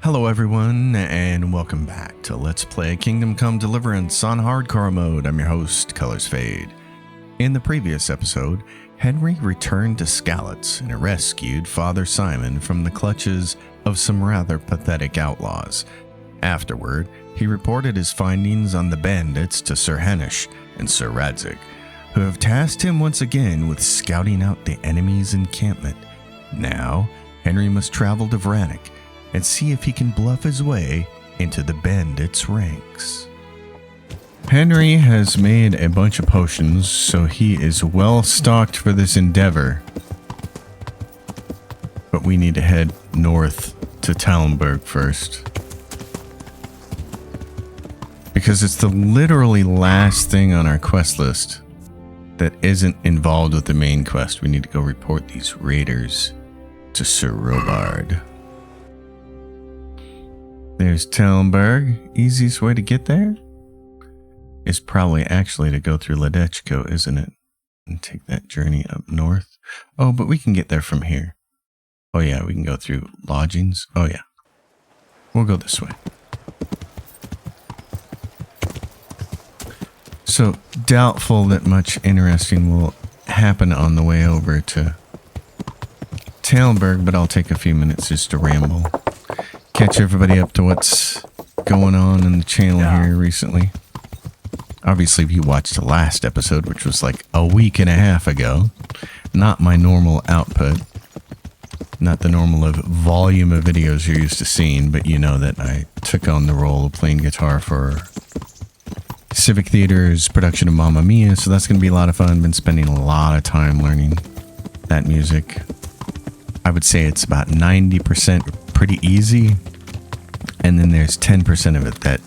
Hello everyone, and welcome back to Let's Play Kingdom Come Deliverance on Hardcore Mode. I'm your host, Colors Fade. In the previous episode, Henry returned to Skalitz and rescued Father Simon from the clutches of some rather pathetic outlaws. Afterward, he reported his findings on the bandits to Sir Hanush and Sir Radzig, who have tasked him once again with scouting out the enemy's encampment. Now, Henry must travel to Vranik and see if he can bluff his way into the bandits' ranks. Henry has made a bunch of potions, so he is well stocked for this endeavor. But we need to head north to Talmberg first, because it's the literally last thing on our quest list that isn't involved with the main quest. We need to go report these raiders to Sir Robard. There's Talmberg. Easiest way to get there is probably actually to go through Ledechko, isn't it? And take that journey up north. Oh, but we can get there from here. Oh yeah, we can go through lodgings. Oh yeah. We'll go this way. So, doubtful that much interesting will happen on the way over to Talmberg, but I'll take a few minutes just to ramble. Catch everybody up to what's going on in the channel here recently. Obviously, if you watched the last episode, which was like a week and a half ago, not my normal output, not the normal volume of videos you're used to seeing, but you know that I took on the role of playing guitar for Civic Theater's production of Mamma Mia, so that's going to be a lot of fun. Been spending a lot of time learning that music. I would say it's about 90% pretty easy, and then there's 10% of it that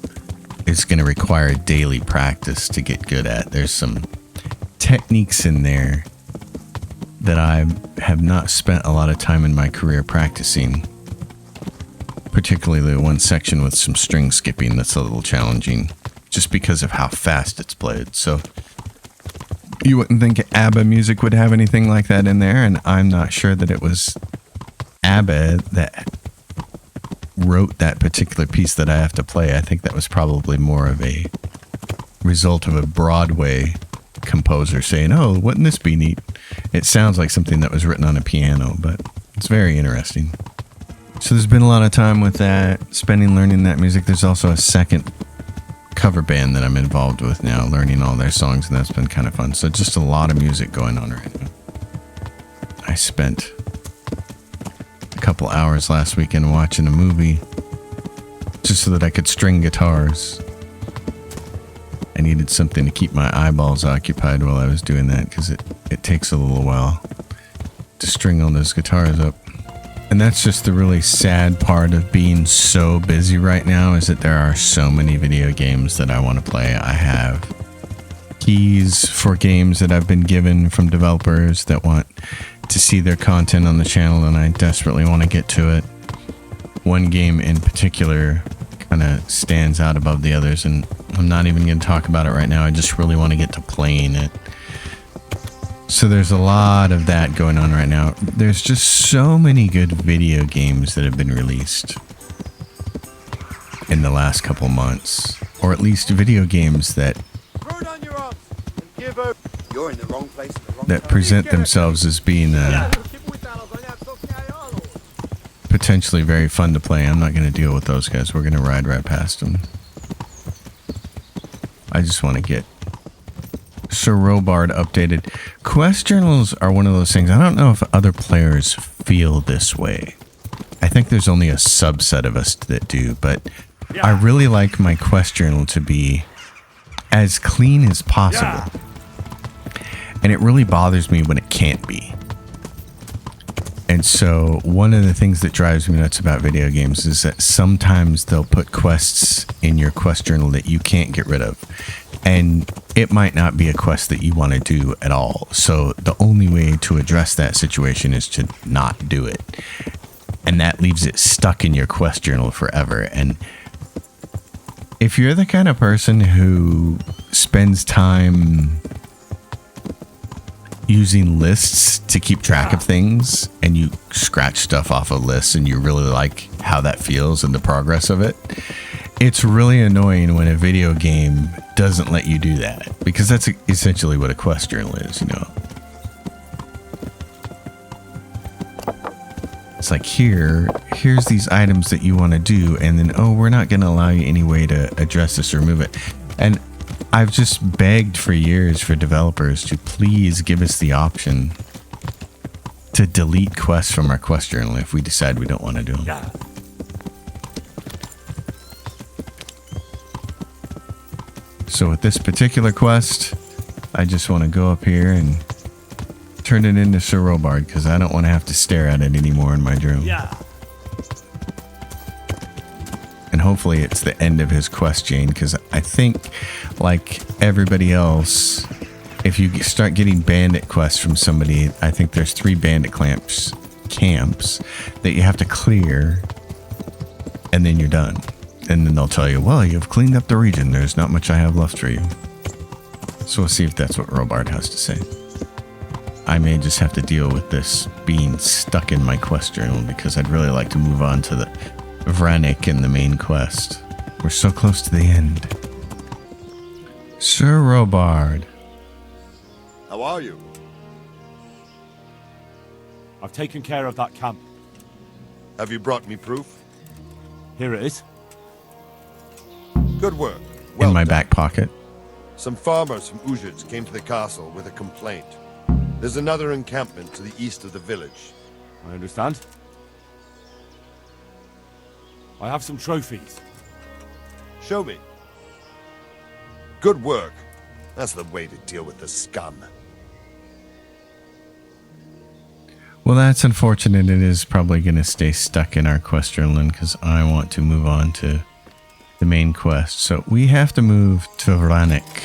is going to require daily practice to get good at. There's some techniques in there that I have not spent a lot of time in my career practicing, particularly the one section with some string skipping that's a little challenging just because of how fast it's played. So you wouldn't think ABBA music would have anything like that in there, and I'm not sure that it was ABBA that wrote that particular piece that I have to play. I think that was probably more of a result of a Broadway composer saying, oh, wouldn't this be neat? It sounds like something that was written on a piano, but it's very interesting. So there's been a lot of time with that, spending learning that music. There's also a second cover band that I'm involved with now, learning all their songs, and that's been kind of fun. So just a lot of music going on right now. I spent a couple hours last weekend watching a movie just so that I could string guitars. I needed something to keep my eyeballs occupied while I was doing that, because it takes a little while to string all those guitars up. And that's just the really sad part of being so busy right now, is that there are so many video games that I want to play. I have keys for games that I've been given from developers that want to see their content on the channel, and I desperately want to get to it. One game in particular kind of stands out above the others, and I'm not even going to talk about it right now. I just really want to get to playing it. So there's a lot of that going on right now. There's just so many good video games that have been released in the last couple months, or at least video games that You're in the wrong place at the wrong that time. present themselves as being potentially very fun to play. I'm not going to deal with those guys. We're going to ride right past them. I just want to get Sir Robard updated. Quest journals are one of those things. I don't know if other players feel this way. I think there's only a subset of us that do, but I really like my quest journal to be as clean as possible. And it really bothers me when it can't be. And so one of the things that drives me nuts about video games is that sometimes they'll put quests in your quest journal that you can't get rid of. And it might not be a quest that you want to do at all. So the only way to address that situation is to not do it. And that leaves it stuck in your quest journal forever. And if you're the kind of person who spends time using lists to keep track of things, and you scratch stuff off of lists and you really like how that feels and the progress of it. It's really annoying when a video game doesn't let you do that, because that's essentially what a quest journal is, you know. It's like, here's these items that you want to do, and then, oh, we're not going to allow you any way to address this or remove it. And I've just begged for years for developers to please give us the option to delete quests from our quest journal if we decide we don't want to do them. Yeah. So with this particular quest, I just want to go up here and turn it into Sir Robard, because I don't want to have to stare at it anymore in my dream. Yeah. And hopefully it's the end of his quest chain, because I think, like everybody else, if you start getting bandit quests from somebody, I think there's 3 bandit camps that you have to clear, and then you're done. And then they'll tell you, well, you've cleaned up the region. There's not much I have left for you. So we'll see if that's what Robard has to say. I may just have to deal with this being stuck in my quest journal, because I'd really like to move on to the Vranik in the main quest. We're so close to the end. Sir Robard. How are you? I've taken care of that camp. Have you brought me proof? Here it is. Good work. In my done. back pocket. Some farmers from Uzhitz came to the castle with a complaint. There's another encampment to the east of the village. I understand. I have some trophies. Show me. Good work. That's the way to deal with the scum. Well, that's unfortunate. It is probably going to stay stuck in our quest journal, because I want to move on to the main quest. So we have to move to Vranik.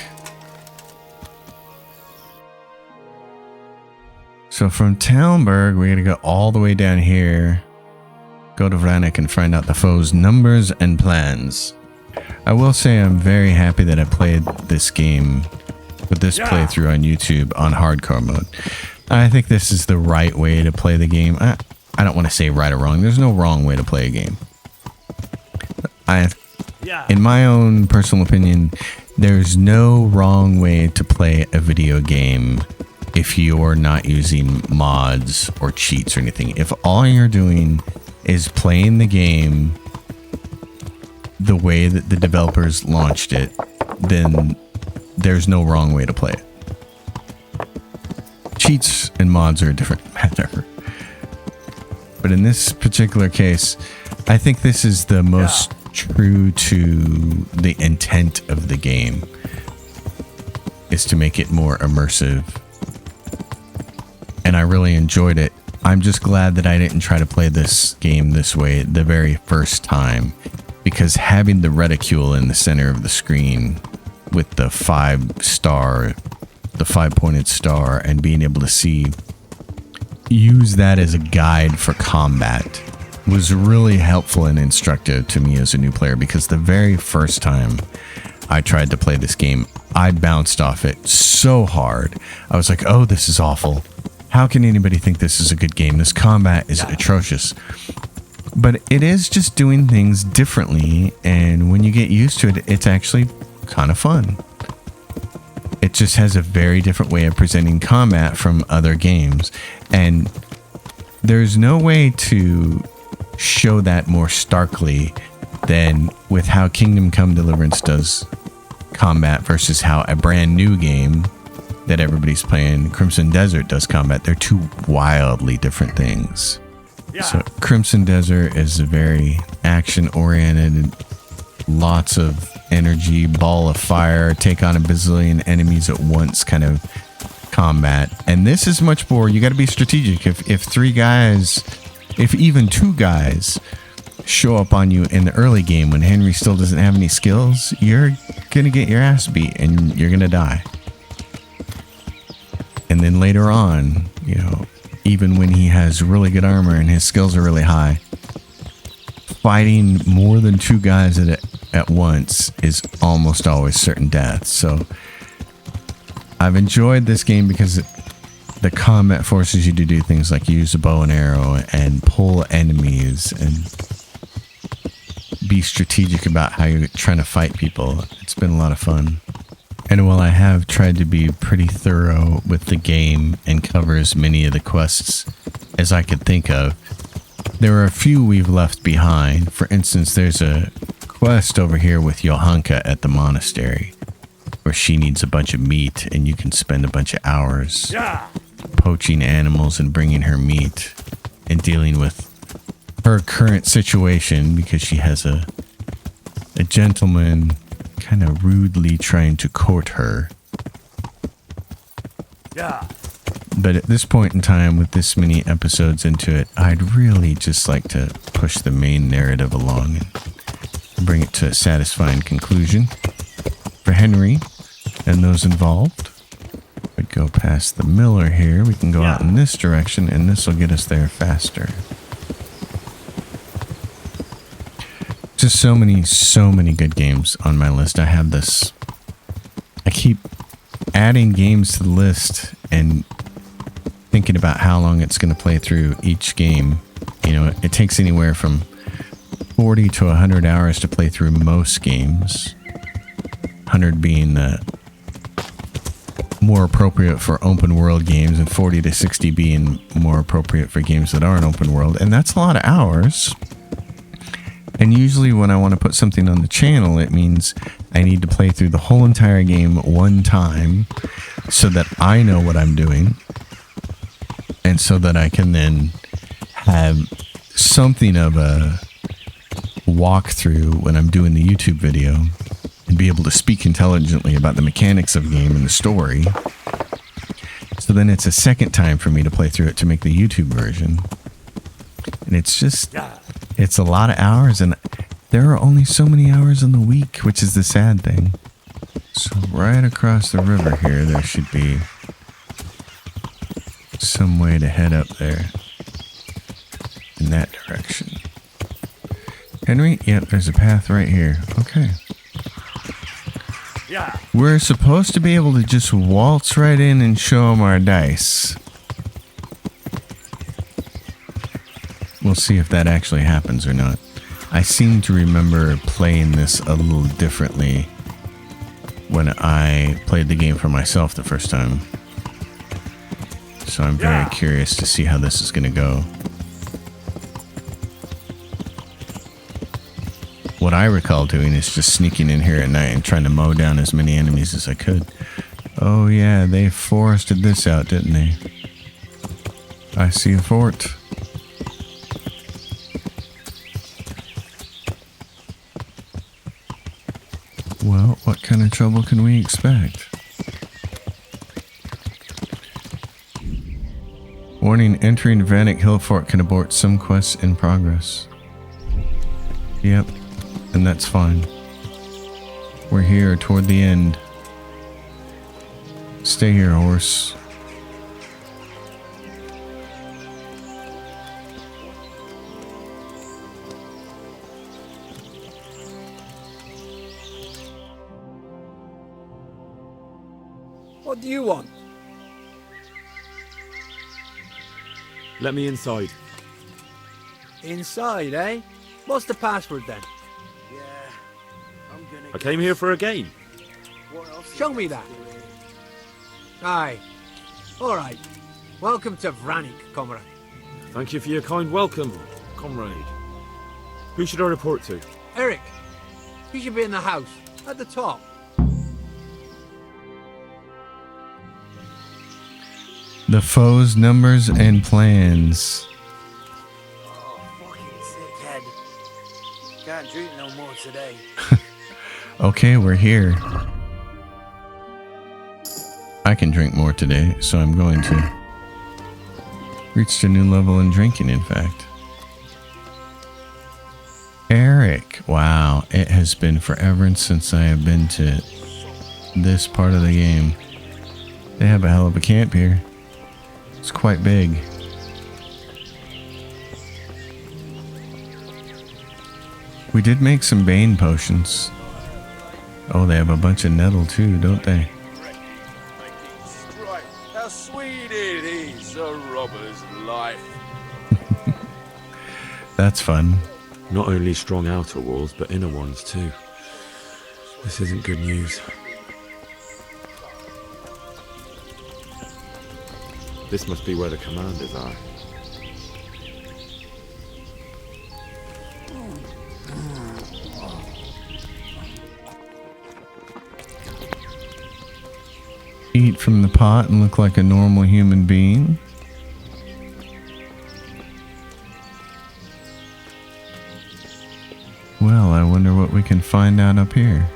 So from Talmberg, we're going to go all the way down here, go to Vranik, and find out the foe's numbers and plans. I will say I'm very happy that I played this game with this playthrough on YouTube on hardcore mode. I think this is the right way to play the game. I don't want to say right or wrong. There's no wrong way to play a game. In my own personal opinion, there's no wrong way to play a video game if you're not using mods or cheats or anything. If all you're doing is playing the game the way that the developers launched it, then there's no wrong way to play it. Cheats and mods are a different matter. But in this particular case, I think this is the most true to the intent of the game, is to make it more immersive. And I really enjoyed it. I'm just glad that I didn't try to play this game this way the very first time, because having the reticule in the center of the screen with the 5-pointed star, and being able to use that as a guide for combat was really helpful and instructive to me as a new player, because the very first time I tried to play this game, I bounced off it so hard. I was like, oh, this is awful. How can anybody think this is a good game? This combat is atrocious. But it is just doing things differently, and when you get used to it, it's actually kind of fun. It just has a very different way of presenting combat from other games, and there's no way to show that more starkly than with how Kingdom Come Deliverance does combat versus how a brand new game that everybody's playing, Crimson Desert, does combat. They're two wildly different things. So Crimson Desert is a very action-oriented, lots of energy, ball of fire, take on a bazillion enemies at once kind of combat. And this is much more, you got to be strategic. If 3 guys, if even 2 guys show up on you in the early game when Henry still doesn't have any skills, you're going to get your ass beat and you're going to die. And then later on, you know, even when he has really good armor and his skills are really high, fighting more than 2 guys at once is almost always certain death. So I've enjoyed this game because the combat forces you to do things like use a bow and arrow and pull enemies and be strategic about how you're trying to fight people. It's been a lot of fun. And while I have tried to be pretty thorough with the game and cover as many of the quests as I could think of, there are a few we've left behind. For instance, there's a quest over here with Johanka at the monastery where she needs a bunch of meat, and you can spend a bunch of hours poaching animals and bringing her meat and dealing with her current situation because she has a gentleman kind of rudely trying to court her. Yeah. But at this point in time, with this many episodes into it, I'd really just like to push the main narrative along and bring it to a satisfying conclusion for Henry and those involved. We go past the miller here. We can go out in this direction, and this will get us there faster. Just so many good games on my list. I have this. I keep adding games to the list and thinking about how long it's going to play through each game. You know, it takes anywhere from 40 to 100 hours to play through most games. 100 being more appropriate for open world games, and 40 to 60 being more appropriate for games that aren't open world. And that's a lot of hours. And usually when I want to put something on the channel, it means I need to play through the whole entire game one time so that I know what I'm doing. And so that I can then have something of a walkthrough when I'm doing the YouTube video and be able to speak intelligently about the mechanics of the game and the story. So then it's a second time for me to play through it to make the YouTube version. And it's just, it's a lot of hours, and there are only so many hours in the week, which is the sad thing. So right across the river here, there should be some way to head up there in that direction. Henry? Yep, there's a path right here. Okay. Yeah. We're supposed to be able to just waltz right in and show them our dice. We'll see if that actually happens or not. I seem to remember playing this a little differently when I played the game for myself the first time. So I'm very curious to see how this is going to go. What I recall doing is just sneaking in here at night and trying to mow down as many enemies as I could. Oh yeah, they forested this out, didn't they? I see a fort. Well, what kind of trouble can we expect? Warning, entering Vranik Hill Fort can abort some quests in progress. Yep, and that's fine. We're here toward the end. Stay here, horse. What do you want? Let me inside. Inside, eh? What's the password then? I came here for a game. Show me that. Aye. All right. Welcome to Vranik, comrade. Thank you for your kind welcome, comrade. Who should I report to? Eric, he should be in the house, at the top. The foes, numbers, and plans. Oh, fucking sick head. Can't drink no more today. Okay, we're here. I can drink more today, so I'm going to. Reached a new level in drinking, in fact. Eric. Wow, it has been forever since I have been to this part of the game. They have a hell of a camp here. It's quite big. We did make some Bane potions. Oh, they have a bunch of nettle too, don't they? How sweet it That's fun. Not only strong outer walls, but inner ones too. This isn't good news. This must be where the commanders are. Eat from the pot and look like a normal human being. Well, I wonder what we can find out up here.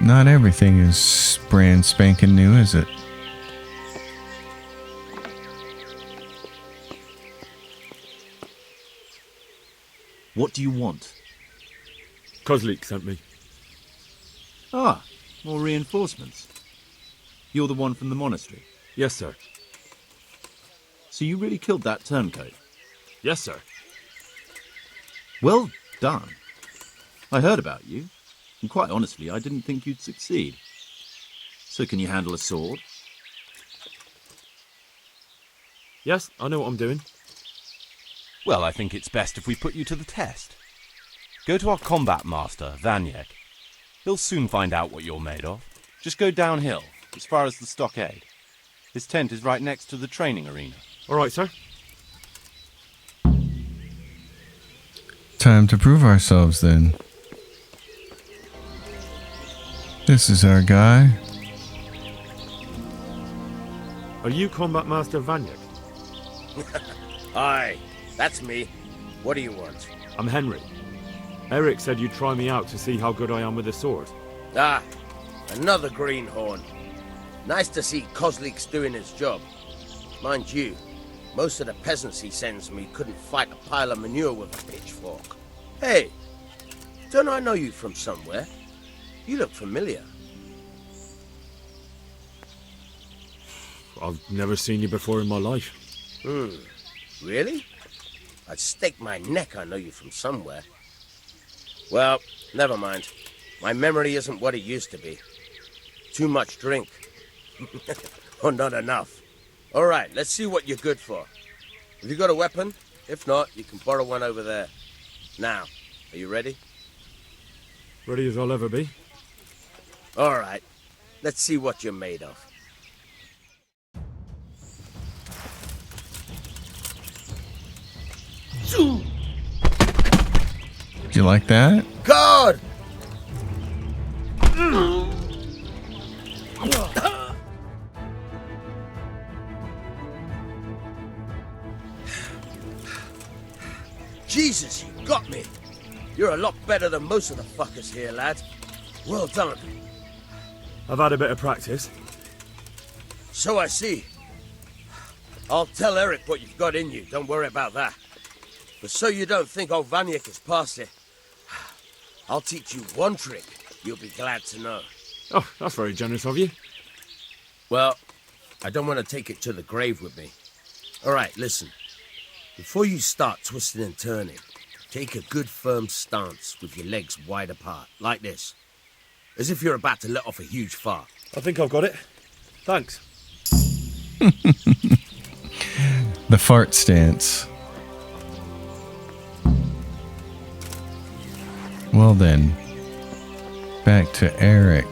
Not everything is brand spanking new, is it? What do you want? Kozlik sent me. Ah, more reinforcements. You're the one from the monastery. Yes, sir. So you really killed that turncoat? Yes, sir. Well done. I heard about you, and quite honestly, I didn't think you'd succeed. So can you handle a sword? Yes, I know what I'm doing. Well, I think it's best if we put you to the test. Go to our combat master, Vranik. He'll soon find out what you're made of. Just go downhill, as far as the stockade. His tent is right next to the training arena. All right, sir. Time to prove ourselves then. This is our guy. Are you Combat Master Vranik? Aye, that's me. What do you want? I'm Henry. Eric said you'd try me out to see how good I am with a sword. Ah, another greenhorn. Nice to see Kozlik's doing his job. Mind you, most of the peasants he sends me couldn't fight a pile of manure with a pitchfork. Hey, don't I know you from somewhere? You look familiar. I've never seen you before in my life. Really? I'd stake my neck I know you from somewhere. Well, never mind. My memory isn't what it used to be. Too much drink. Or not enough. All right, let's see what you're good for. Have you got a weapon? If not, you can borrow one over there. Now, are you ready? Ready as I'll ever be. All right, let's see what you're made of. Do you like that? God! Jesus, you got me. You're a lot better than most of the fuckers here, lad. Well done. I've had a bit of practice. So I see. I'll tell Eric what you've got in you. Don't worry about that. But so you don't think old Vranik is past it, I'll teach you one trick you'll be glad to know. Oh, that's very generous of you. Well, I don't want to take it to the grave with me. All right, listen. Before you start twisting and turning, take a good firm stance with your legs wide apart, like this. As if you're about to let off a huge fart. I think I've got it. Thanks. The fart stance. Well then, back to Eric.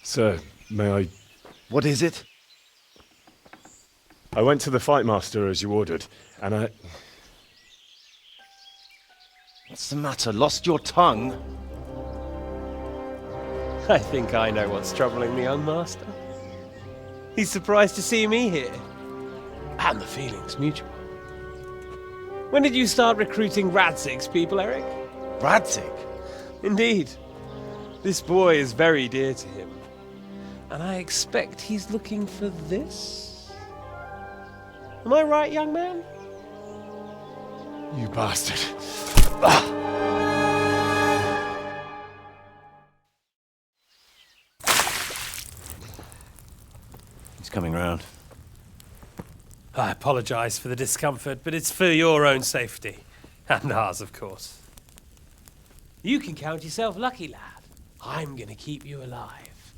Sir, may I... What is it? I went to the fight master as you ordered, and I... What's the matter? Lost your tongue? I think I know what's troubling the young master. He's surprised to see me here. And the feeling's mutual. When did you start recruiting Radzig's people, Eric? Radzig? Indeed. This boy is very dear to him. And I expect he's looking for this? Am I right, young man? You bastard. He's coming round. I apologise for the discomfort, but it's for your own safety. And ours, of course. You can count yourself lucky, lad. I'm going to keep you alive.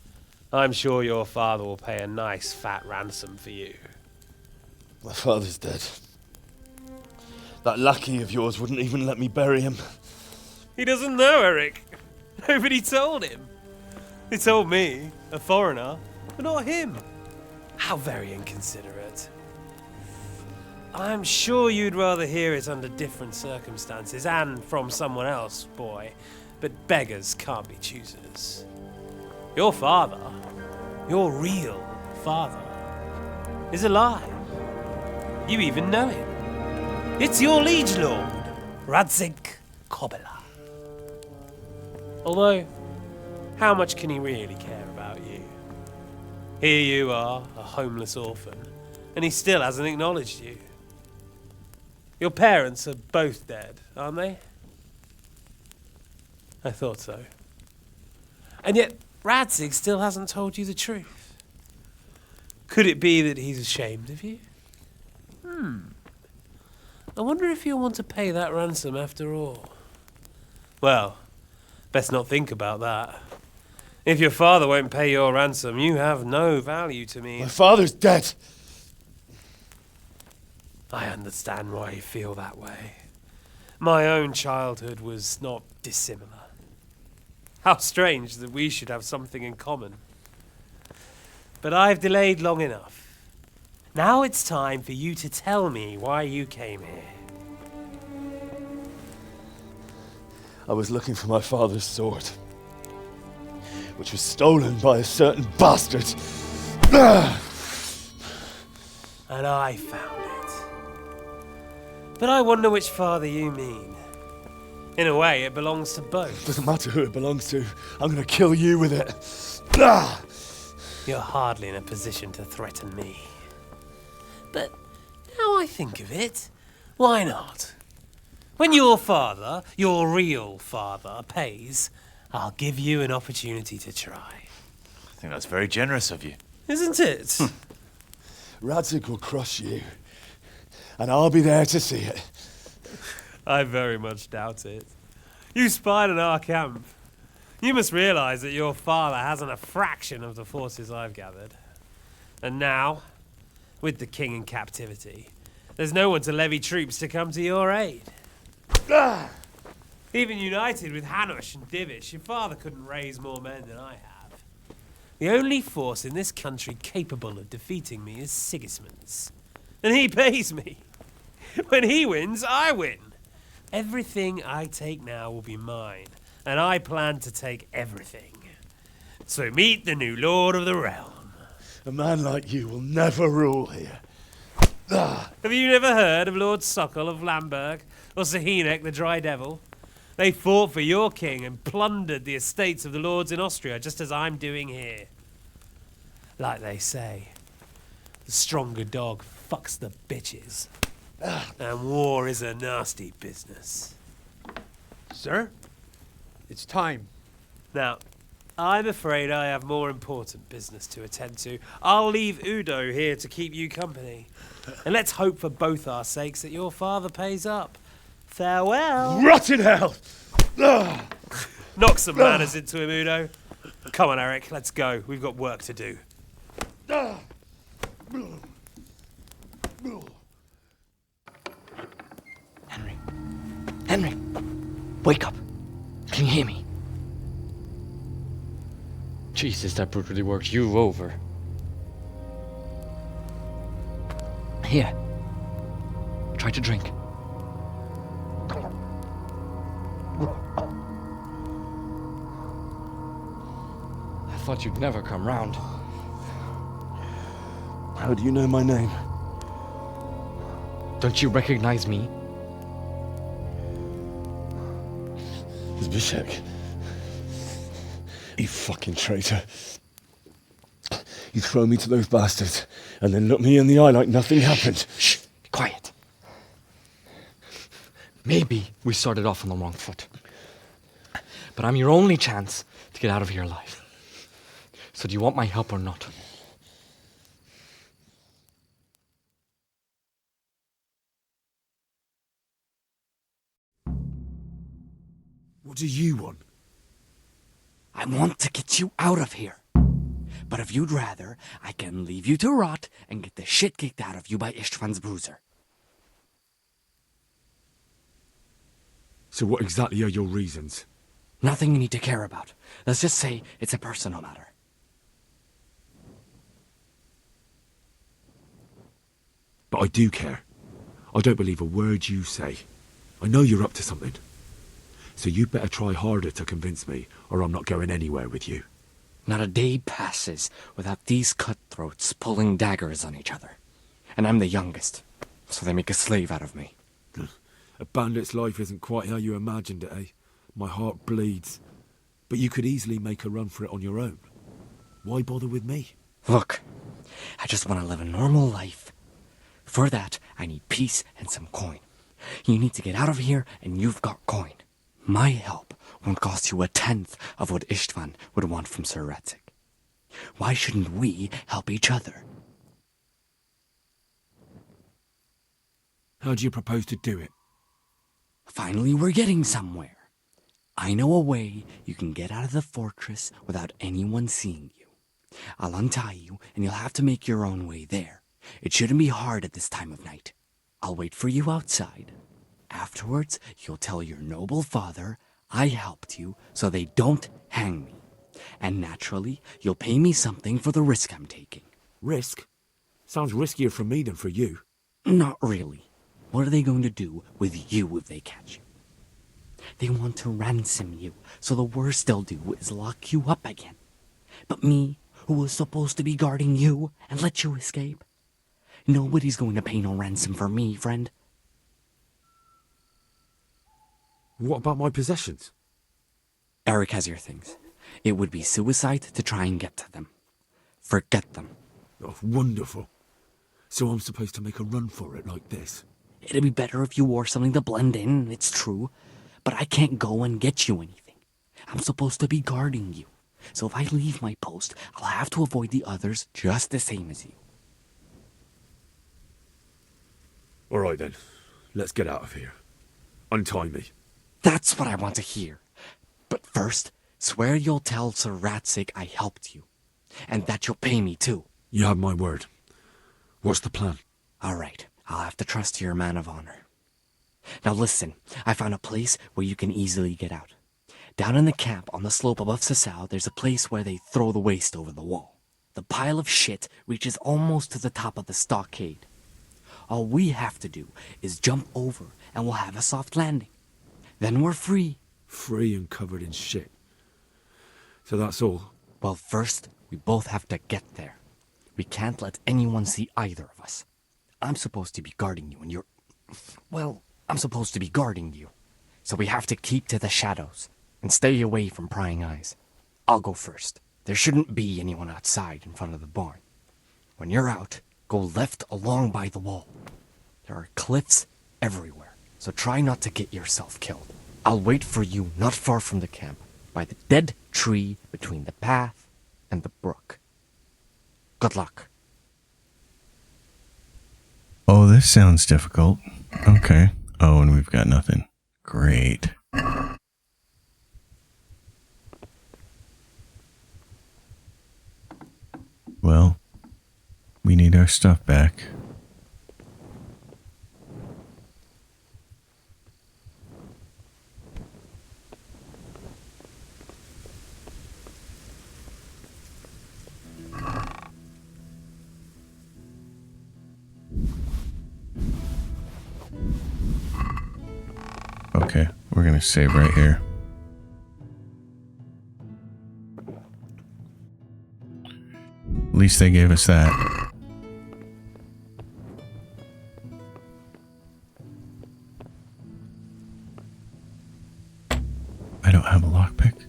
I'm sure your father will pay a nice fat ransom for you. My father's dead. That lackey of yours wouldn't even let me bury him. He doesn't know, Eric. Nobody told him. He told me, a foreigner, but not him. How very inconsiderate. I'm sure you'd rather hear it under different circumstances and from someone else, boy. But beggars can't be choosers. Your father, your real father, is alive. You even know him. It's your liege lord, Radzik Kobela. Although, how much can he really care about you? Here you are, a homeless orphan, and he still hasn't acknowledged you. Your parents are both dead, aren't they? I thought so. And yet, Radzik still hasn't told you the truth. Could it be that he's ashamed of you? I wonder if you'll want to pay that ransom after all. Well, best not think about that. If your father won't pay your ransom, you have no value to me. My father's dead. I understand why you feel that way. My own childhood was not dissimilar. How strange that we should have something in common. But I've delayed long enough. Now it's time for you to tell me why you came here. I was looking for my father's sword, which was stolen by a certain bastard. And I found it. But I wonder which father you mean. In a way, it belongs to both. Doesn't matter who it belongs to. I'm gonna kill you with it. You're hardly in a position to threaten me. But now I think of it, why not? When your father, your real father, pays, I'll give you an opportunity to try. I think that's very generous of you. Isn't it? Radzik will crush you, and I'll be there to see it. I very much doubt it. You spied on our camp. You must realize that your father hasn't a fraction of the forces I've gathered. And now, with the king in captivity, there's no one to levy troops to come to your aid. Even united with Hanush and Divish, your father couldn't raise more men than I have. The only force in this country capable of defeating me is Sigismund's. And he pays me. When he wins, I win. Everything I take now will be mine, and I plan to take everything. So meet the new lord of the realm. A man like you will never rule here. Have you never heard of Lord Sokol of Lamberg, or Sahinek the Dry Devil? They fought for your king and plundered the estates of the lords in Austria, just as I'm doing here. Like they say, the stronger dog fucks the bitches. And war is a nasty business. Sir, it's time. Now, I'm afraid I have more important business to attend to. I'll leave Udo here to keep you company. And let's hope for both our sakes that your father pays up. Farewell. Rot in hell! Knock some manners into him, Udo. Come on, Eric, let's go. We've got work to do. Henry, wake up. Can you hear me? Jesus, that brutally worked you over. Here. Try to drink. I thought you'd never come round. How do you know my name? Don't you recognize me? Zbyszek. You fucking traitor. You throw me to those bastards and then look me in the eye like nothing happened. Shh, be quiet. Maybe we started off on the wrong foot. But I'm your only chance to get out of here alive. So do you want my help or not? What do you want? I want to get you out of here. But if you'd rather, I can leave you to rot and get the shit kicked out of you by Istvan's bruiser. So what exactly are your reasons? Nothing you need to care about. Let's just say it's a personal matter. But I do care. I don't believe a word you say. I know you're up to something. So you better try harder to convince me, or I'm not going anywhere with you. Not a day passes without these cutthroats pulling daggers on each other. And I'm the youngest, so they make a slave out of me. A bandit's life isn't quite how you imagined it, eh? My heart bleeds. But you could easily make a run for it on your own. Why bother with me? Look, I just want to live a normal life. For that, I need peace and some coin. You need to get out of here, and you've got coin. My help won't cost you 1/10 of what Istvan would want from Sir Ratzik. Why shouldn't we help each other? How do you propose to do it? Finally, we're getting somewhere. I know a way you can get out of the fortress without anyone seeing you. I'll untie you, and you'll have to make your own way there. It shouldn't be hard at this time of night. I'll wait for you outside. Afterwards, you'll tell your noble father I helped you so they don't hang me. And naturally, you'll pay me something for the risk I'm taking. Risk? Sounds riskier for me than for you. Not really. What are they going to do with you if they catch you? They want to ransom you, so the worst they'll do is lock you up again. But me, who was supposed to be guarding you and let you escape? Nobody's going to pay no ransom for me, friend. What about my possessions? Eric has your things. It would be suicide to try and get to them. Forget them. Oh, wonderful. So I'm supposed to make a run for it like this? It'd be better if you wore something to blend in, it's true. But I can't go and get you anything. I'm supposed to be guarding you. So if I leave my post, I'll have to avoid the others just the same as you. All right then. Let's get out of here. Untie me. That's what I want to hear. But first, swear you'll tell Sir Ratzik I helped you. And that you'll pay me too. You have my word. What's the plan? All right. I'll have to trust you're a man of honor. Now listen, I found a place where you can easily get out. Down in the camp on the slope above Sasau, there's a place where they throw the waste over the wall. The pile of shit reaches almost to the top of the stockade. All we have to do is jump over and we'll have a soft landing. Then we're free. Free and covered in shit. So that's all? Well, first, we both have to get there. We can't let anyone see either of us. I'm supposed to be guarding you and you're... Well, I'm supposed to be guarding you. So we have to keep to the shadows and stay away from prying eyes. I'll go first. There shouldn't be anyone outside in front of the barn. When you're out, go left along by the wall. There are cliffs everywhere, so try not to get yourself killed. I'll wait for you not far from the camp, by the dead tree between the path and the brook. Good luck. Oh, this sounds difficult. Okay. Oh, and we've got nothing. Great. Well, we need our stuff back. Okay, we're gonna save right here. At least they gave us that. I don't have a lockpick.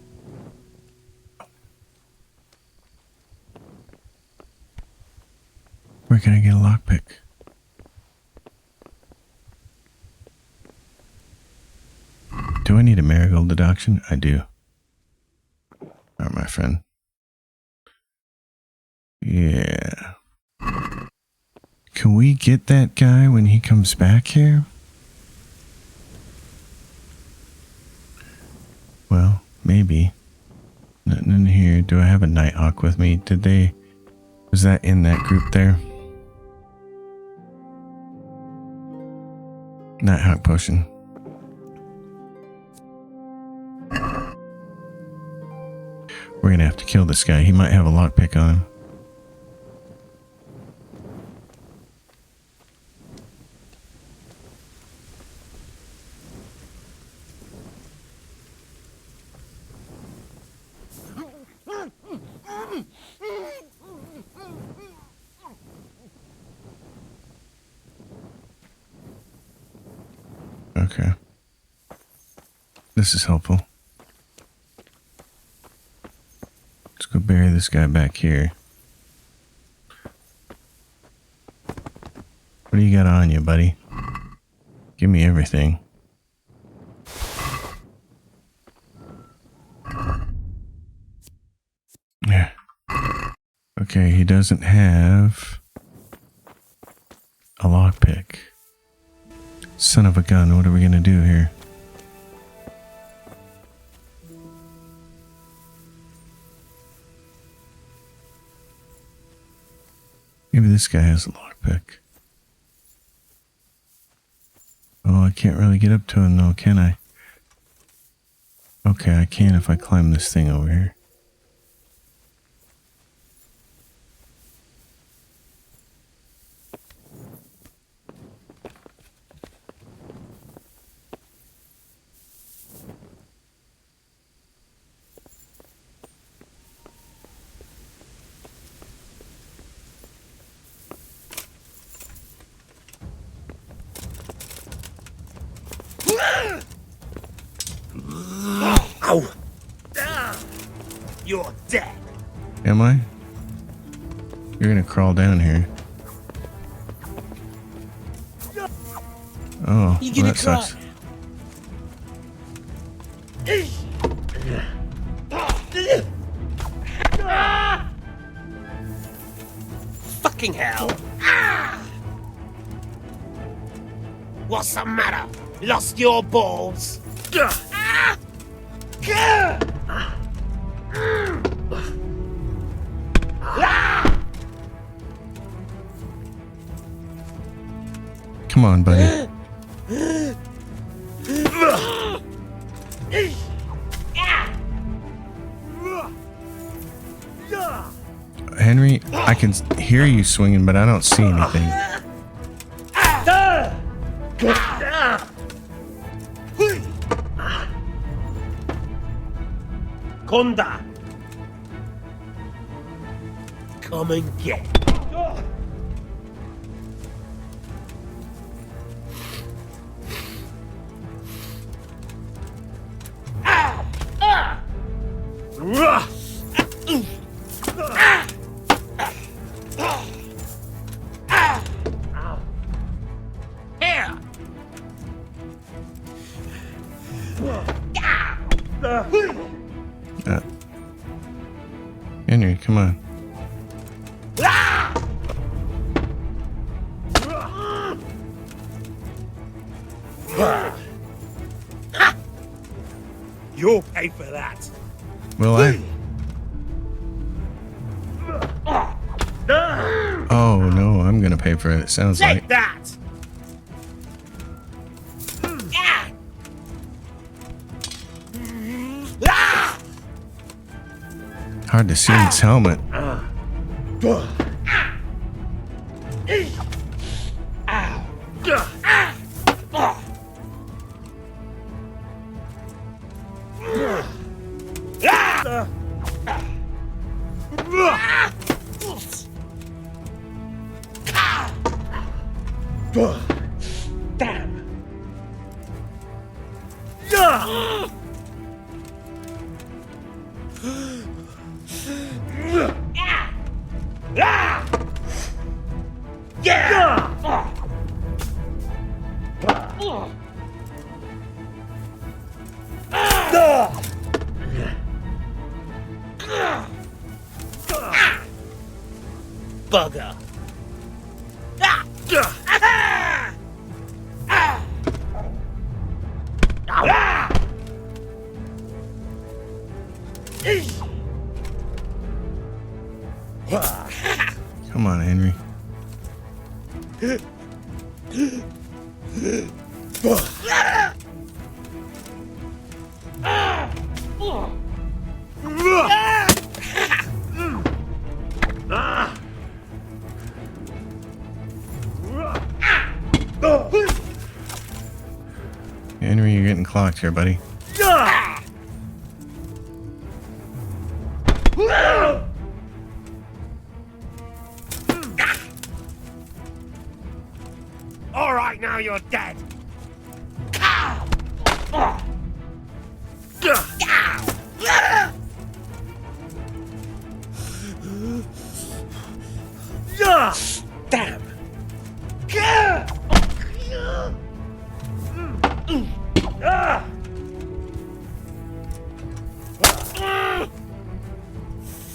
Where can I get a lockpick? Do I need a marigold deduction? I do. Alright, my friend. Yeah. Can we get that guy when he comes back here? Well, maybe. Nothing in here. Do I have a Nighthawk with me? Was that in that group there? Nighthawk potion. We're gonna have to kill this guy. He might have a lockpick on him. Okay. This is helpful. Let's go bury this guy back here. What do you got on you, buddy? Give me everything. Yeah. Okay, he doesn't have a lockpick. Son of a gun, what are we gonna do here? Maybe this guy has a lockpick. Oh, I can't really get up to him though, can I? Okay, I can if I climb this thing over here. Ow! You're dead. Am I? You're gonna crawl down here. Oh, well, that sucks. Fucking hell! What's the matter? Lost your balls? Come on, buddy. Henry, I can hear you swinging, but I don't see anything. Konda! Come and get. Here! Henry, come on. You'll pay for that. Will I? Oh no, I'm gonna pay for it. It sounds Take like. that. Hard to see in his helmet. Damn. Bugger. Come on, Henry. Henry, you're getting clocked here, buddy. All right, now you're dead. Damn.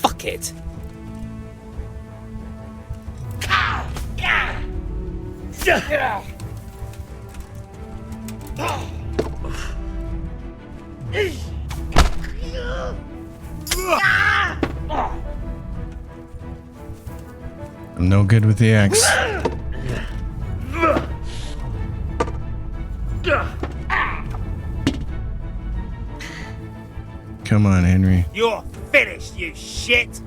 Fuck it. I'm no good with the axe. Come on, Henry. You're finished, you shit.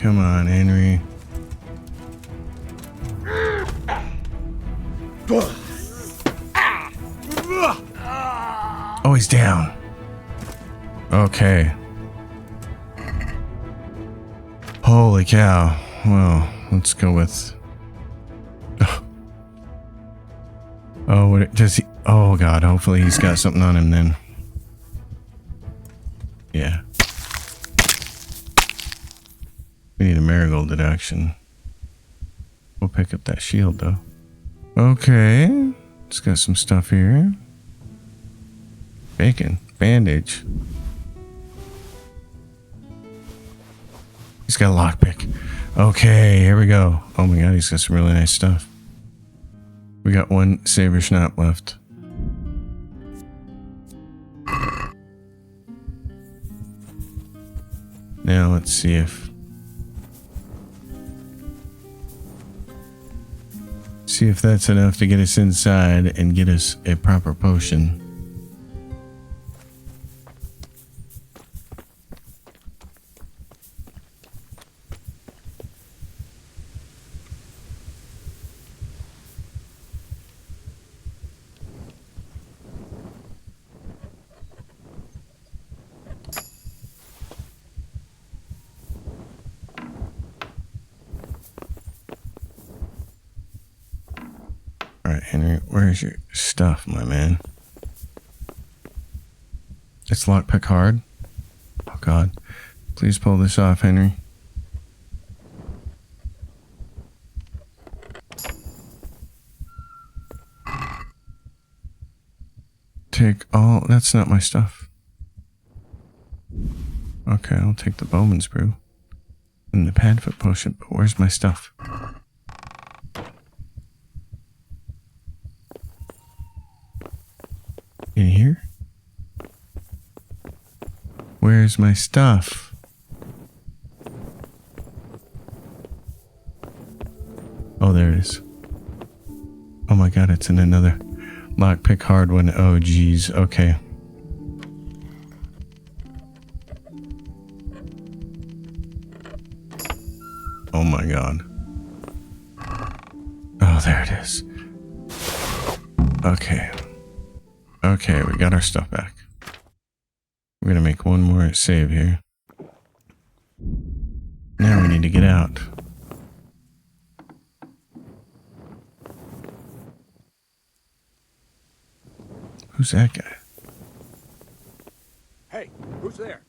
Come on, Henry. Oh, he's down. Okay. Holy cow. Well, let's go with... Oh, what does he... Oh, God. Hopefully he's got something on him then. Yeah. We need a marigold deduction. We'll pick up that shield, though. Okay. It's got some stuff here. Bacon. Bandage. He's got a lockpick. Okay, here we go. Oh my god, he's got some really nice stuff. We got one saber schnapp left. Now let's see if... See if that's enough to get us inside and get us a proper potion. Alright, Henry, where's your stuff, my man? It's lockpick hard. Oh god. Please pull this off, Henry. Take all... That's not my stuff. Okay, I'll take the bowman's brew. And the padfoot potion, but where's my stuff? In here? Where's my stuff? Oh, there it is. Oh my god, it's in another lockpick hard one. Oh geez, okay. Oh my god. Oh, there it is. Okay. Okay, we got our stuff back. We're gonna make one more save here. Now we need to get out. Who's that guy? Hey, who's there?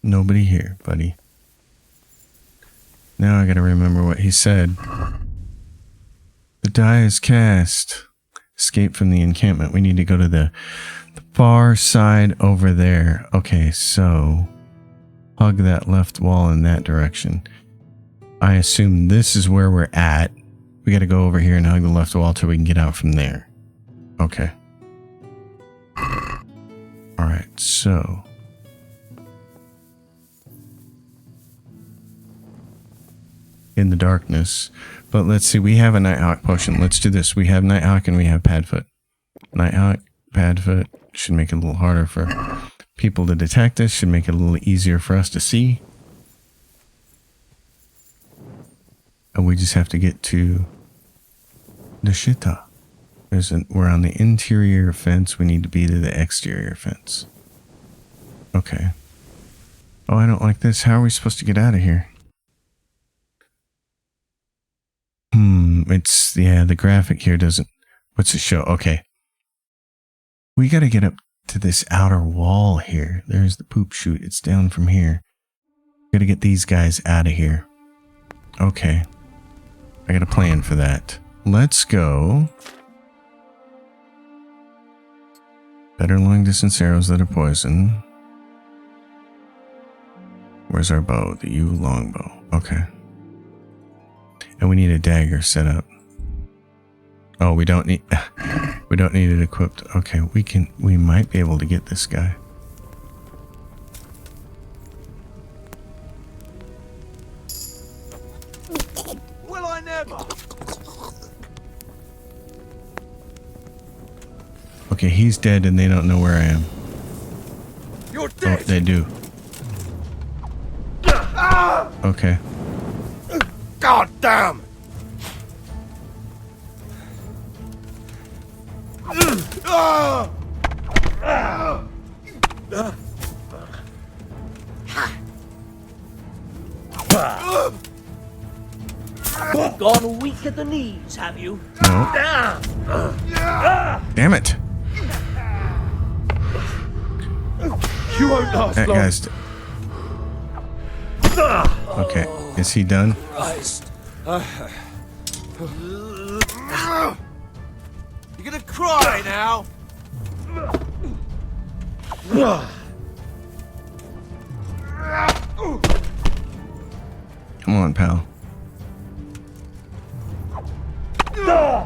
Nobody here, buddy. Now I gotta remember what he said. The die is cast. Escape from the encampment. We need to go to the far side over there. Okay, so hug that left wall in that direction. I assume this is where we're at. We got to go over here and hug the left wall till we can get out from there. Okay. All right, so in the darkness. But let's see, we have a Nighthawk potion. Let's do this. We have Nighthawk and we have Padfoot. Nighthawk, Padfoot should make it a little harder for people to detect us, should make it a little easier for us to see. And we just have to get to Nishita. We're on the interior fence. We need to be to the exterior fence. Okay. Oh, I don't like this. How are we supposed to get out of here? It's, yeah, the graphic here doesn't, what's it show? Okay. We got to get up to this outer wall here. There's the poop chute. It's down from here. Got to get these guys out of here. Okay. I got a plan for that. Let's go. Better long distance arrows that are poison. Where's our bow? The yew longbow. Okay. And we need a dagger set up. Oh, we don't need it equipped. Okay, we might be able to get this guy. Well, I never. Okay, he's dead and they don't know where I am. You're dead. Oh, they do. Okay. God damn! Gone weak at the knees, have you? No. Damn it! You won't last That long. guy's. Okay, is he done? Christ. You're gonna cry now. Come on, pal.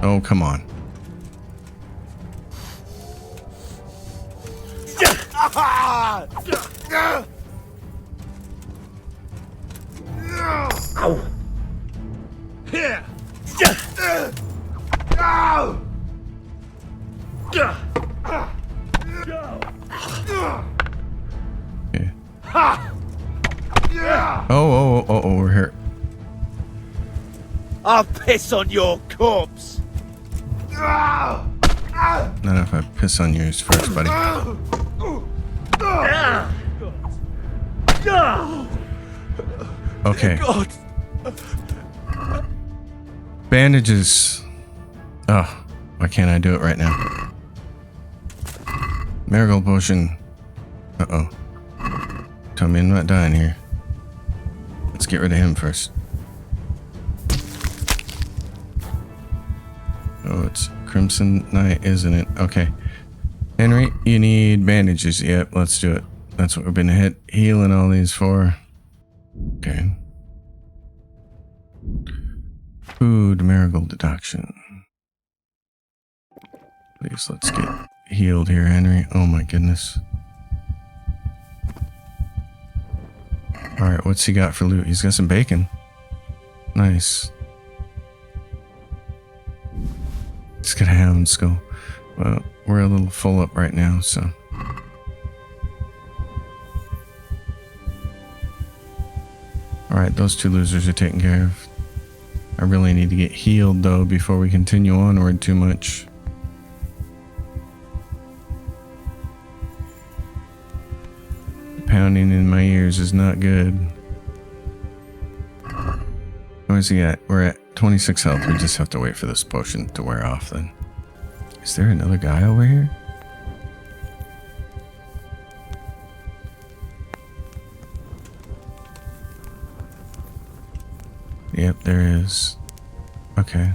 Oh, come on. Here. Okay. Oh, we're here. I'll piss on your corpse. Not if I piss on yours first, buddy. Okay. God. Bandages. Oh, why can't I do it right now? Marigold potion. Uh-oh. Tell me I'm not dying here. Let's get rid of him first. Oh, it's Crimson Knight, isn't it? Okay. Henry, you need bandages. Yep, let's do it. That's what we've been healing all these for. Okay. Food, marigold deduction. Please, let's get healed here, Henry. Oh my goodness. Alright, what's he got for loot? He's got some bacon. Nice. He's got a hound skull. Well, we're a little full up right now, so. Alright, those two losers are taken care of. I really need to get healed, though, before we continue onward too much. The pounding in my ears is not good. Where's he at? We're at 26 health. We just have to wait for this potion to wear off, then. Is there another guy over here? Yep, there is. Okay.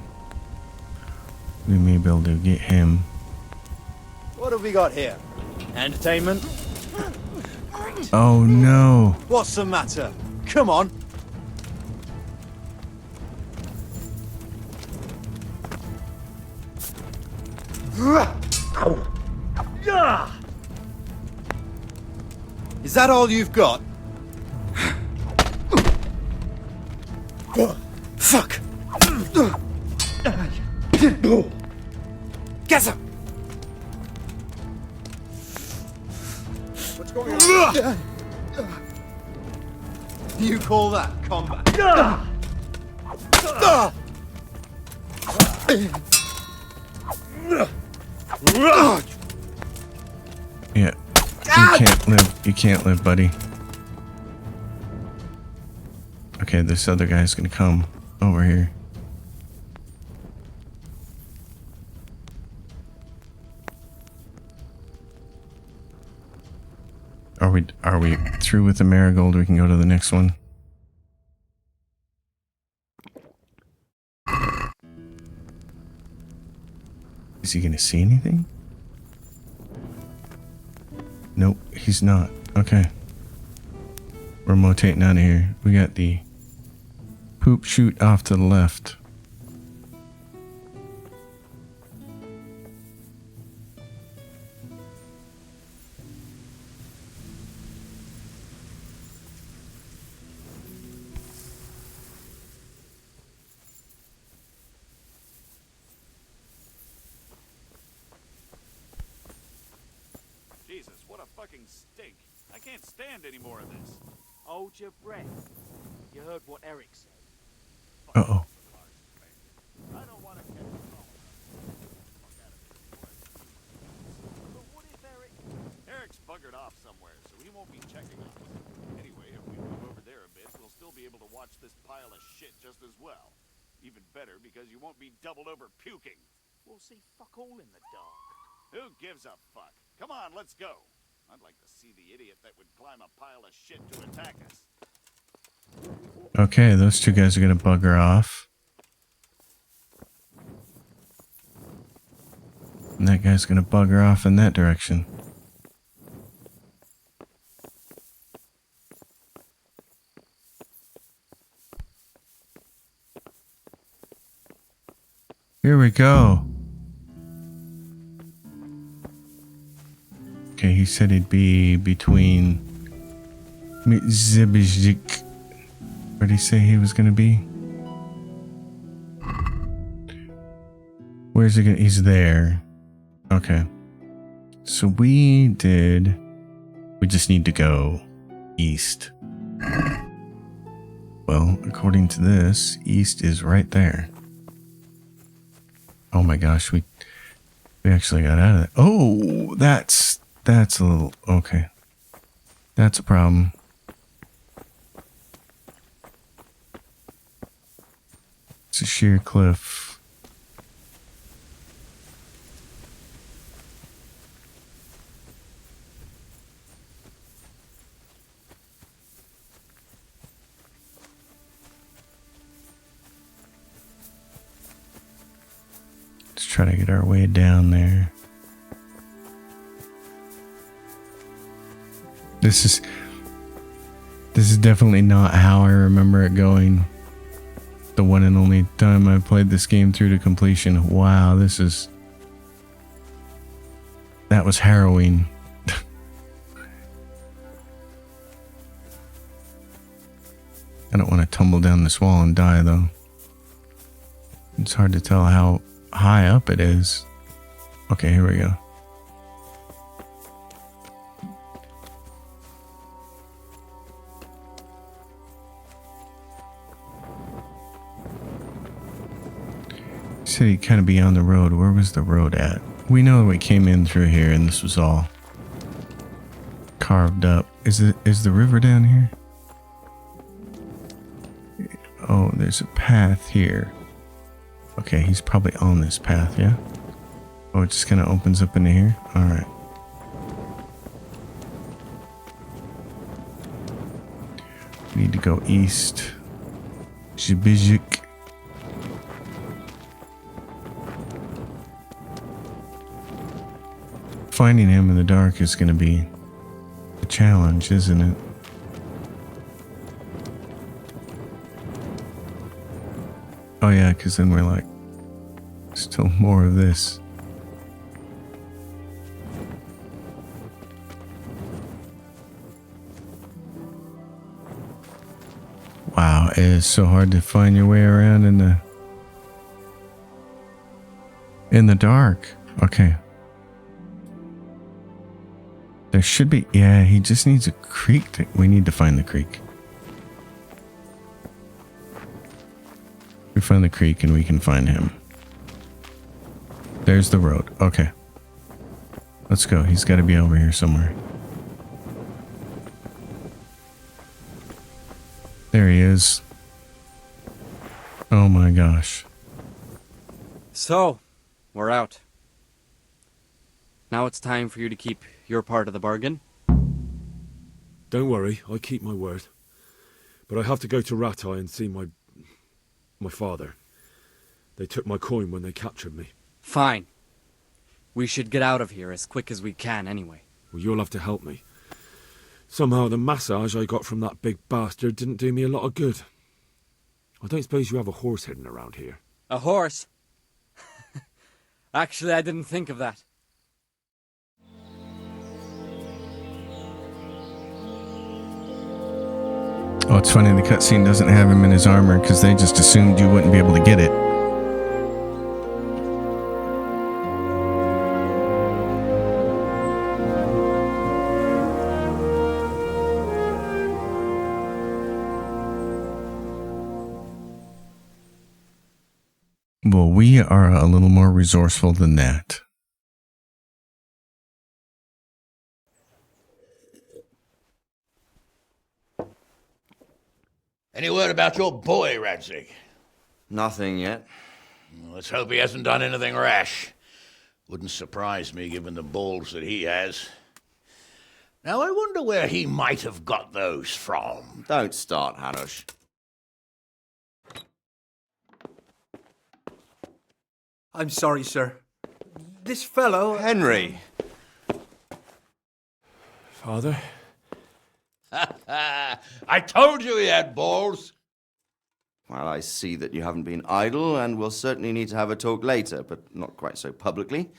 We may be able to get him. What have we got here? Entertainment? Oh no! What's the matter? Come on! Is that all you've got? Fuck! Get him! What's going on? You call that combat? Yeah. You can't live. You can't live, buddy. Okay, this other guy's gonna come over here. Are we through with the marigold? We can go to the next one. Is he gonna see anything? Nope, he's not. Okay. We're rotating out of here. We got the poop chute off to the left. Jesus, what a fucking stink. I can't stand any more of this. Hold your breath. You heard what Eric said. Uh-oh. I don't want to catch a call. Fuck out of here. But what if Eric's buggered off somewhere, so he won't be checking on us. Anyway, if we move over there a bit, we'll still be able to watch this pile of shit just as well. Even better, because you won't be doubled over puking. We'll see fuck all in the dark. Who gives a fuck? Come on, let's go. I'd like to see the idiot that would climb a pile of shit to attack us. Okay, those two guys are gonna bugger off. And that guy's gonna bugger off in that direction. Here we go. Okay, he said he'd be between Zibizhik. Where did he say he was gonna be? Where's he gonna? He's there. Okay. So we just need to go east. Well, according to this, east is right there. Oh my gosh, we actually got out of that. Oh, that's a little, okay. That's a problem. It's a sheer cliff. Let's try to get our way down there. This is definitely not how I remember it going. The one and only time I played this game through to completion. Wow, that was harrowing. I don't want to tumble down this wall and die though. It's hard to tell how high up it is. Okay, here we go. City kind of beyond the road. Where was the road at? We know we came in through here and this was all carved up. Is the river down here? Oh, there's a path here. Okay, he's probably on this path, yeah? Oh, it just kind of opens up into here? Alright. We need to go east. Zibizhik. finding him in the dark is going to be a challenge, isn't it? Oh yeah, because then we're like, still more of this. Wow, it is so hard to find your way around in the dark. Okay. There should be, yeah, he just needs a creek. We need to find the creek. We find the creek and we can find him. There's the road. Okay. Let's go. He's got to be over here somewhere. There he is. Oh my gosh. So, we're out. Now it's time for you to keep your part of the bargain. Don't worry, I keep my word. But I have to go to Ratai and see my father. They took my coin when they captured me. Fine. We should get out of here as quick as we can anyway. Well, you'll have to help me. Somehow the massage I got from that big bastard didn't do me a lot of good. I don't suppose you have a horse hidden around here. A horse? Actually, I didn't think of that. Oh, it's funny the cutscene doesn't have him in his armor because they just assumed you wouldn't be able to get it. Well, we are a little more resourceful than that. Any word about your boy, Radzig? Nothing yet. Let's hope he hasn't done anything rash. Wouldn't surprise me, given the balls that he has. Now, I wonder where he might have got those from. Don't start, Hanush. I'm sorry, sir. This fellow... Henry! Father? I told you he had balls! Well, I see that you haven't been idle, and we'll certainly need to have a talk later, but not quite so publicly.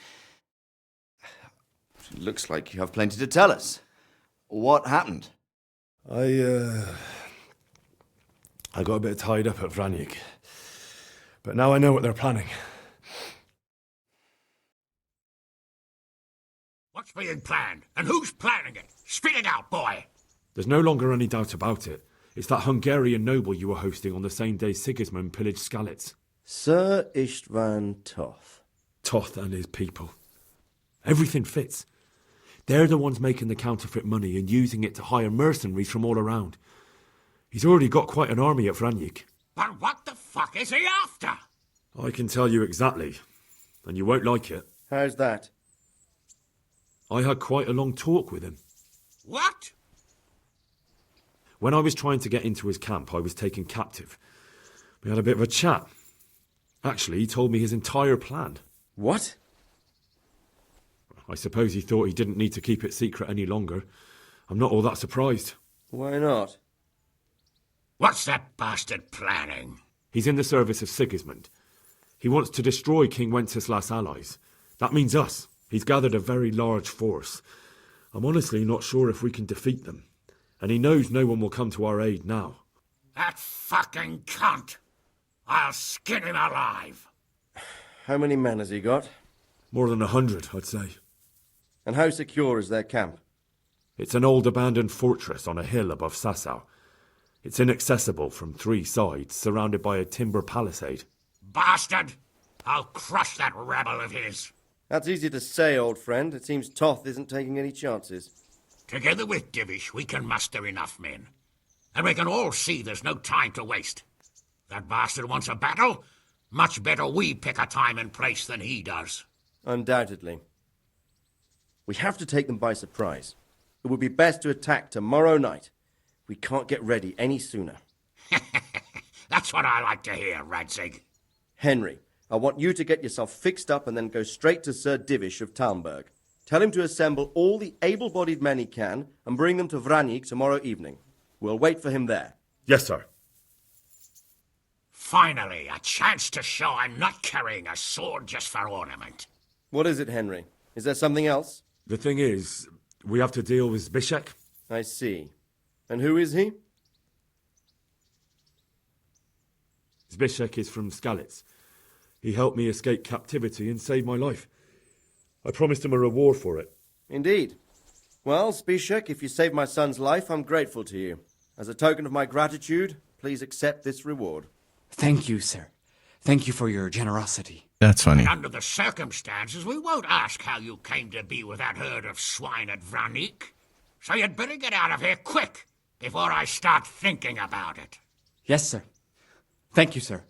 It looks like you have plenty to tell us. What happened? I got a bit tied up at Vranik. But now I know what they're planning. What's being planned? And who's planning it? Spit it out, boy! There's no longer any doubt about it. It's that Hungarian noble you were hosting on the same day Sigismund pillaged Skalitz. Sir Istvan Toth. Toth and his people. Everything fits. They're the ones making the counterfeit money and using it to hire mercenaries from all around. He's already got quite an army at Vranik. But what the fuck is he after? I can tell you exactly, and you won't like it. How's that? I had quite a long talk with him. What? When I was trying to get into his camp, I was taken captive. We had a bit of a chat. Actually, he told me his entire plan. What? I suppose he thought he didn't need to keep it secret any longer. I'm not all that surprised. Why not? What's that bastard planning? He's in the service of Sigismund. He wants to destroy King Wenceslas' allies. That means us. He's gathered a very large force. I'm honestly not sure if we can defeat them. And he knows no one will come to our aid now. That fucking cunt! I'll skin him alive! How many men has he got? More than 100, I'd say. And how secure is their camp? It's an old abandoned fortress on a hill above Sasau. It's inaccessible from 3 sides, surrounded by a timber palisade. Bastard! I'll crush that rebel of his! That's easy to say, old friend. It seems Toth isn't taking any chances. Together with Divish, we can muster enough men. And we can all see there's no time to waste. That bastard wants a battle. Much better we pick a time and place than he does. Undoubtedly. We have to take them by surprise. It would be best to attack tomorrow night. We can't get ready any sooner. That's what I like to hear, Radzig. Henry, I want you to get yourself fixed up and then go straight to Sir Divish of Talmberg. Tell him to assemble all the able-bodied men he can and bring them to Vranik tomorrow evening. We'll wait for him there. Yes, sir. Finally, a chance to show I'm not carrying a sword just for ornament. What is it, Henry? Is there something else? The thing is, we have to deal with Zbyszek. I see. And who is he? Zbyszek is from Skalitz. He helped me escape captivity and saved my life. I promised him a reward for it. Indeed. Well, Zbyszek, if you saved my son's life, I'm grateful to you. As a token of my gratitude, please accept this reward. Thank you, sir. Thank you for your generosity. That's funny. And under the circumstances, we won't ask how you came to be with that herd of swine at Vranik. So you'd better get out of here quick, before I start thinking about it. Yes, sir. Thank you, sir.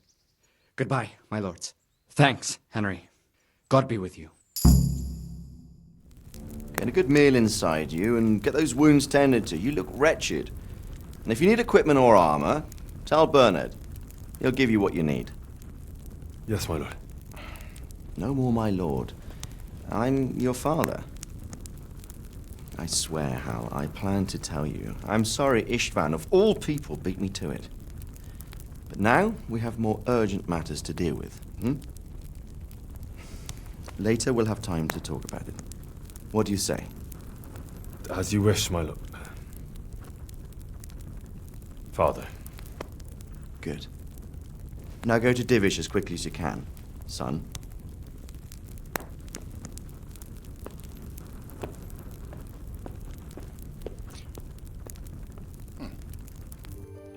Goodbye, my lords. Thanks, Henry. God be with you. Get a good meal inside you and get those wounds tended to. You look wretched. And if you need equipment or armor, tell Bernard. He'll give you what you need. Yes, my lord. No more, my lord. I'm your father. I swear, Hal, I planned to tell you. I'm sorry Istvan, of all people, beat me to it. But now we have more urgent matters to deal with. Later we'll have time to talk about it. What do you say? As you wish, my lord. Father. Good. Now go to Divish as quickly as you can, son.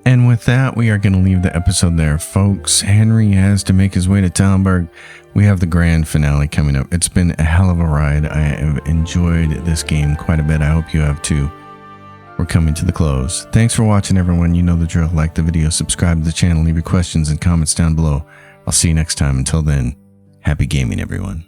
And with that, we are going to leave the episode there, folks. Henry has to make his way to Talmberg. We have the grand finale coming up. It's been a hell of a ride. I have enjoyed this game quite a bit. I hope you have too. We're coming to the close. Thanks for watching, everyone. You know the drill. Like the video, subscribe to the channel, leave your questions and comments down below. I'll see you next time. Until then, happy gaming, everyone.